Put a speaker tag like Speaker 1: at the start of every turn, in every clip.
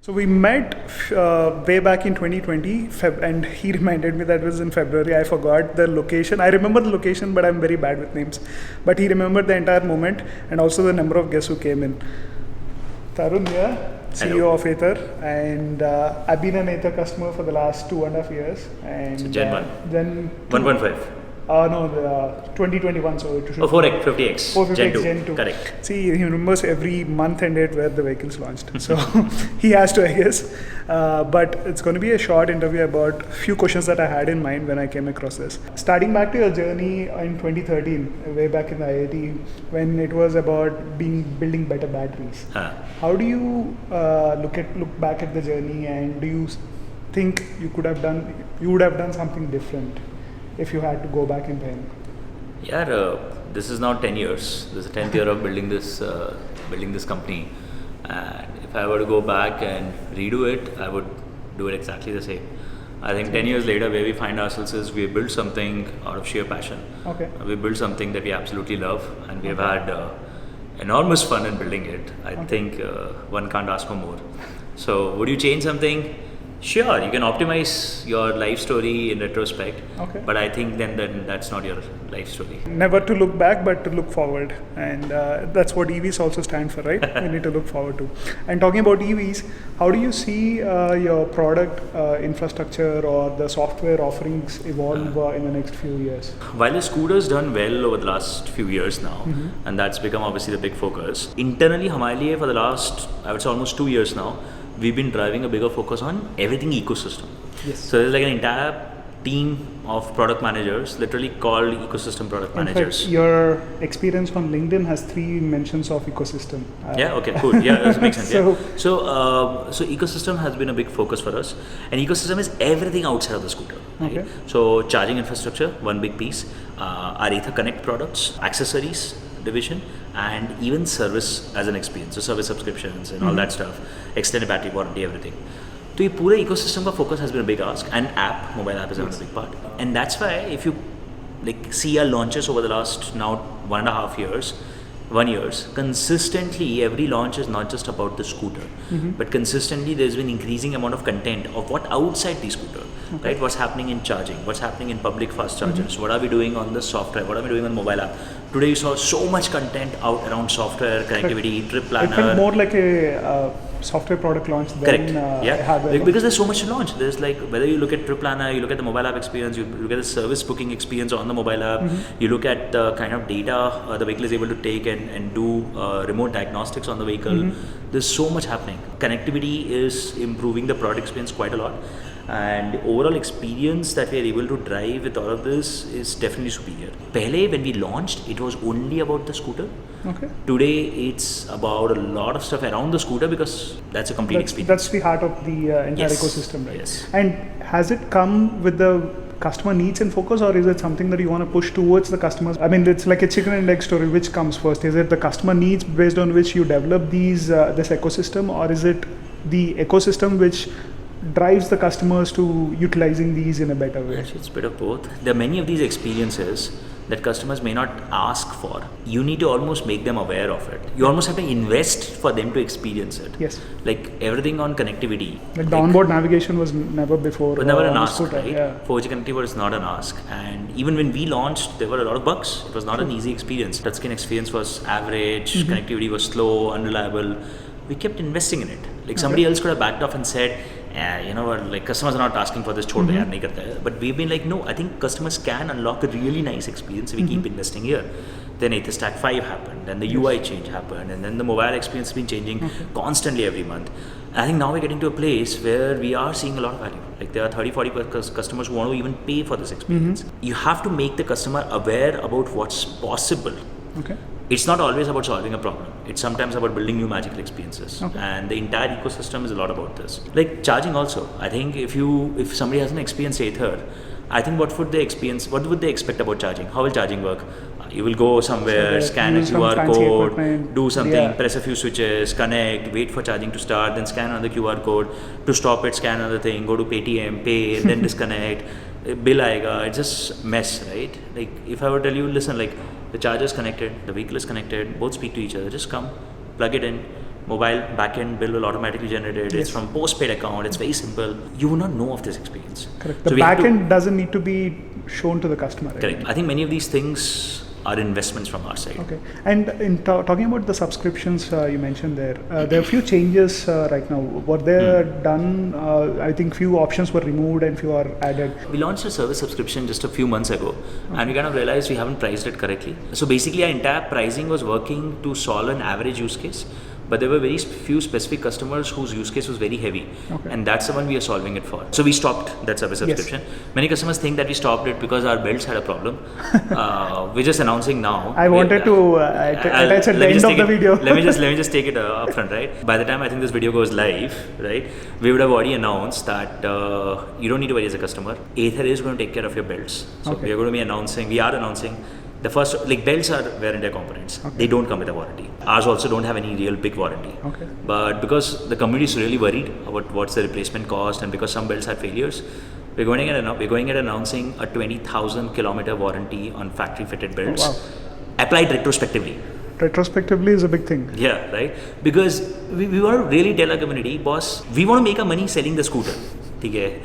Speaker 1: So we met way back in 2020, and he reminded me that it was in February. I forgot the location. I remember the location, but I'm very bad with names. But he remembered the entire moment and also the number of guests who came in. Tarun here, CEO of Ather, and I've been an Ather customer for the last 2.5 years. And
Speaker 2: so Gen 1?
Speaker 1: Then
Speaker 2: 1.5?
Speaker 1: No, 2021, so it should be
Speaker 2: 4X, 50X,
Speaker 1: 450X
Speaker 2: Gen 2, correct.
Speaker 1: See, he remembers every month and date where the vehicle's launched. So he has to, I guess. But it's going to be a short interview about a few questions that I had in mind when I came across this. Starting back to your journey in 2013, way back in the IIT, when it was about building better batteries. How do you look back at the journey, and do you think you would have done something different if you had to go back in time?
Speaker 2: Yeah, this is now 10 years. This is the 10th year of building this company. And if I were to go back and redo it, I would do it exactly the same. I think 10 years later, where we find ourselves is we built something out of sheer passion.
Speaker 1: Okay.
Speaker 2: We built something that we absolutely love, and we've had enormous fun in building it. I think one can't ask for more. So would you change something? Sure, you can optimize your life story in retrospect, but I think then that's not your life story.
Speaker 1: Never to look back, but to look forward, and that's what EVs also stand for, right? We need to look forward to. And talking about EVs, how do you see your product infrastructure or the software offerings evolve in the next few years?
Speaker 2: While the scooter's done well over the last few years now, and that's become obviously the big focus, internally, हमारे लिए for the last, I would say almost 2 years now, we've been driving a bigger focus on everything ecosystem.
Speaker 1: Yes.
Speaker 2: So there's like an entire team of product managers, literally called ecosystem product managers.
Speaker 1: In fact, your experience on LinkedIn has 3 mentions of ecosystem.
Speaker 2: Yeah, okay, cool. Yeah, that makes sense. So ecosystem has been a big focus for us, and ecosystem is everything outside of the scooter. Right?
Speaker 1: Okay.
Speaker 2: So charging infrastructure, one big piece, our Ather Connect products, accessories division, and even service as an experience, so service subscriptions and all that stuff, extended battery warranty, everything. So, this whole ecosystem ka focus has been a big ask, and mobile app is another big part. And that's why if you see our launches over the last now 1.5 years, 1 year, consistently every launch is not just about the scooter, but consistently there's been increasing amount of content of what outside the scooter, right? What's happening in charging, what's happening in public fast chargers, what are we doing on the software, what are we doing on mobile app. Today you saw so much content out around software, connectivity, trip planner.
Speaker 1: It felt more like a software product launch than hardware.
Speaker 2: Because there's so much to launch. There's like, whether you look at trip planner, you look at the mobile app experience, you look at the service booking experience on the mobile app, you look at the kind of data the vehicle is able to take and do remote diagnostics on the vehicle. There's so much happening. Connectivity is improving the product experience quite a lot, and the overall experience that we are able to drive with all of this is definitely superior. Pehle, when we launched, it was only about the scooter.
Speaker 1: Okay.
Speaker 2: Today, it's about a lot of stuff around the scooter, because that's a complete experience.
Speaker 1: That's the heart of the entire ecosystem, right?
Speaker 2: Yes.
Speaker 1: And has it come with the customer needs in focus, or is it something that you want to push towards the customers? I mean, it's like a chicken and egg story. Which comes first? Is it the customer needs based on which you develop this ecosystem, or is it the ecosystem which drives the customers to utilizing these in a better way?
Speaker 2: Actually, it's a bit of both. There are many of these experiences that customers may not ask for. You need to almost make them aware of it. You almost have to invest for them to experience it.
Speaker 1: Yes.
Speaker 2: Like everything on connectivity.
Speaker 1: Like the onboard navigation was never before.
Speaker 2: Was never an ask, right?
Speaker 1: Yeah.
Speaker 2: 4G connectivity was not an ask. And even when we launched, there were a lot of bugs. It was not an easy experience. Touchscreen experience was average, connectivity was slow, unreliable. We kept investing in it. Like somebody else could have backed off and said, you know what, like customers are not asking for this, chhod de yaar, nahi karta hai. But we've been like, no, I think customers can unlock a really nice experience if we keep investing here. Then Ather Stack 5 happened, then the UI change happened, and then the mobile experience has been changing constantly every month. I think now we're getting to a place where we are seeing a lot of value. Like there are 30-40 customers who want to even pay for this experience. You have to make the customer aware about what's possible.
Speaker 1: Okay.
Speaker 2: It's not always about solving a problem. It's sometimes about building new magical experiences. And the entire ecosystem is a lot about this. Like charging also. I think if somebody hasn't experienced Ather, I think what would they expect about charging? How will charging work? You will go somewhere, scan a QR code, do something, press a few switches, connect, wait for charging to start, then scan another QR code. To stop it, scan another thing, go to Paytm, pay, then disconnect. Bill aayega. It's just mess, right? Like if I were to tell you, listen, like the charger is connected, the vehicle is connected, both speak to each other. Just come, plug it in, Mobile backend bill will automatically generate it. It's from postpaid account. It's very simple. You will not know of this experience.
Speaker 1: Correct. The backend doesn't need to be shown to the customer.
Speaker 2: Correct.
Speaker 1: Right?
Speaker 2: I think many of these things are investments from our side.
Speaker 1: Okay. And in talking about the subscriptions you mentioned there are a few changes right now. What they're done, I think few options were removed and few are added.
Speaker 2: We launched a service subscription just a few months ago, and we kind of realized we haven't priced it correctly. So basically, our entire pricing was working to solve an average use case, but there were very few specific customers whose use case was very heavy, and that's the one we are solving it for. So we stopped that service subscription. Many customers think that we stopped it because our belts had a problem. We're just announcing now.
Speaker 1: I wanted to attach at the end of the video.
Speaker 2: let me just take it up front, right? By the time I think this video goes live, right, we would have already announced that you don't need to worry as a customer. Ather is going to take care of your belts. So we are announcing the first, like, belts are wear and tear components. They don't come with a warranty. Ours also don't have any real big warranty. But because the community is really worried about what's the replacement cost, and because some belts had failures, we're going at announcing a 20,000 kilometer warranty on factory fitted belts, applied retrospectively.
Speaker 1: Retrospectively is a big thing.
Speaker 2: Yeah, right. Because we want to really tell our community, boss, we want to make our money selling the scooter. Okay?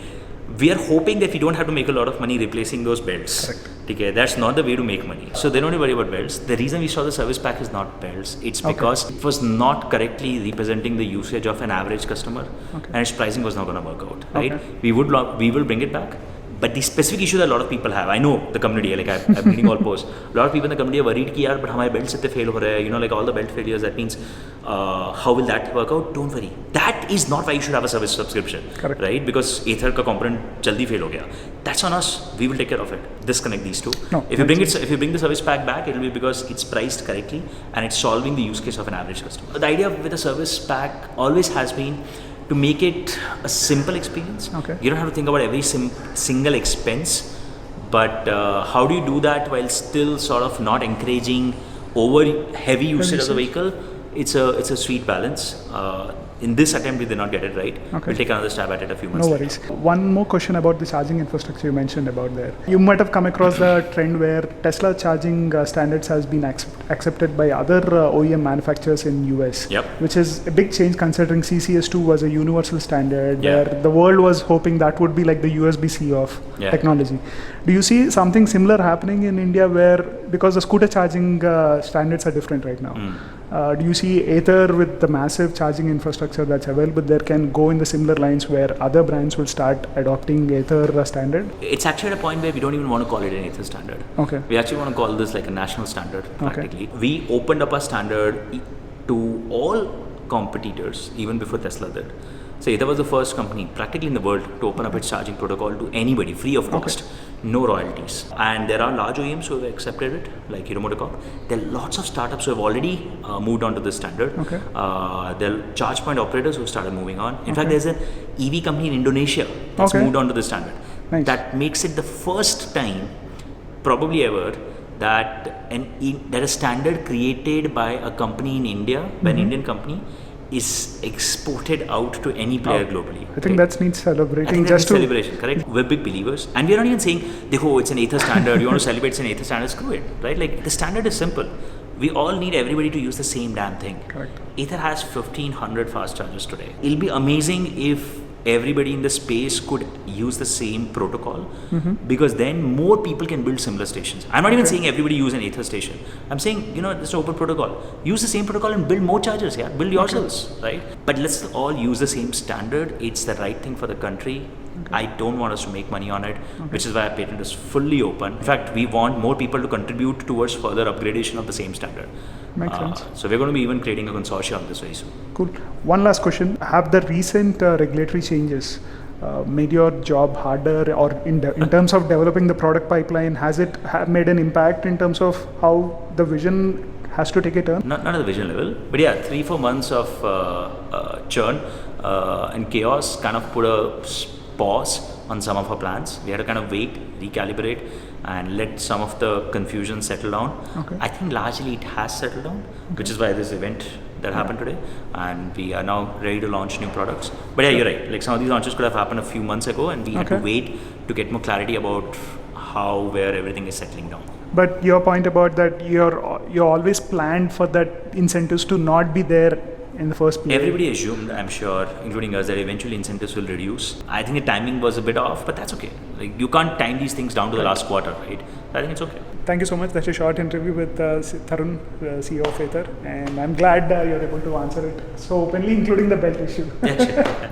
Speaker 2: We are hoping that we don't have to make a lot of money replacing those belts.
Speaker 1: Correct.
Speaker 2: Okay, that's not the way to make money. So they don't need to worry about belts. The reason we saw the service pack is not belts. It's because it was not correctly representing the usage of an average customer, and its pricing was not going to work out. Right? We will bring it back. But the specific issue that a lot of people have, I know the community, like I'm reading all posts, a lot of people in the community are worried कि यार, but हमारे belts इतने fail हो रहे हैं, you know, like all the belt failures, that means how will that work out? Don't worry. That is not why you should have a service subscription.
Speaker 1: Correct.
Speaker 2: Right? Because Ather का component जल्दी fail हो गया. That's on us. We will take care of it. Disconnect these two.
Speaker 1: No,
Speaker 2: if you bring the service pack back, it will be because it's priced correctly and it's solving the use case of an average customer. The idea with a service pack always has been to make it a simple experience. You don't have to think about every single expense, but how do you do that while still sort of not encouraging over heavy usage of the vehicle? It's a sweet balance. In this attempt, we did not get it right. We'll take another stab at it a few months later.
Speaker 1: No worries. One more question about the charging infrastructure you mentioned about there. You might have come across the trend where Tesla charging standards has been accepted by other OEM manufacturers in US, which is a big change considering CCS2 was a universal standard where the world was hoping that would be like the USB-C of technology. Do you see something similar happening in India where, because the scooter charging standards are different right now, do you see Ather with the massive charging infrastructure that's available there can go in the similar lines where other brands will start adopting Ather standard?
Speaker 2: It's actually at a point where we don't even want to call it an Ather standard. We actually want to call this like a national standard practically. We opened up our standard to all competitors even before Tesla did. So Ather was the first company practically in the world to open up its charging protocol to anybody free of cost, no royalties. And there are large OEMs who have accepted it, like Hero MotoCorp. There are lots of startups who have already moved on to this standard. There are charge point operators who started moving on. In fact, there's an EV company in Indonesia that's moved on to this standard. That makes it the first time, probably ever, that a standard created by a company in India, by an Indian company, is exported out to any player globally.
Speaker 1: I think that needs celebrating.
Speaker 2: I think that's celebration, correct? We're big believers, and we're not even saying, "Dekho, it's an Ather standard. You want to celebrate it's an Ather standard? Screw it, right? Like the standard is simple. We all need everybody to use the same damn thing.
Speaker 1: Correct.
Speaker 2: Ather has 1,500 fast chargers today. It'll be amazing if everybody in the space could use the same protocol, because then more people can build similar stations. I'm not even saying everybody use an Ather station. I'm saying, it's an open protocol. Use the same protocol and build more chargers, build yourselves, right? But let's all use the same standard. It's the right thing for the country. I don't want us to make money on it, which is why our patent is fully open. In fact, we want more people to contribute towards further upgradation of the same standard.
Speaker 1: Makes sense.
Speaker 2: So we're going to be even creating a consortium on this very soon.
Speaker 1: Cool. One last question. Have the recent regulatory changes made your job harder, or in terms of developing the product pipeline, has it made an impact in terms of how the vision has to take a turn?
Speaker 2: Not at the vision level, but 3-4 months of churn and chaos kind of put a pause on some of our plans. We had to kind of wait, recalibrate, and let some of the confusion settle down. I think largely it has settled down, which is why this event that happened today, and we are now ready to launch new products. But you're right, like some of these launches could have happened a few months ago, and we had to wait to get more clarity about where everything is settling down.
Speaker 1: But your point about that, you're always planned for that incentives to not be there in the first period?
Speaker 2: Everybody assumed, I'm sure, including us, that eventually incentives will reduce. I think the timing was a bit off, but that's okay. Like, you can't time these things down to the last quarter, right? I think it's okay.
Speaker 1: Thank you so much. That's a short interview with Tarun, CEO of Ather, and I'm glad you're able to answer it so openly, including the belt issue.
Speaker 2: Yeah, sure.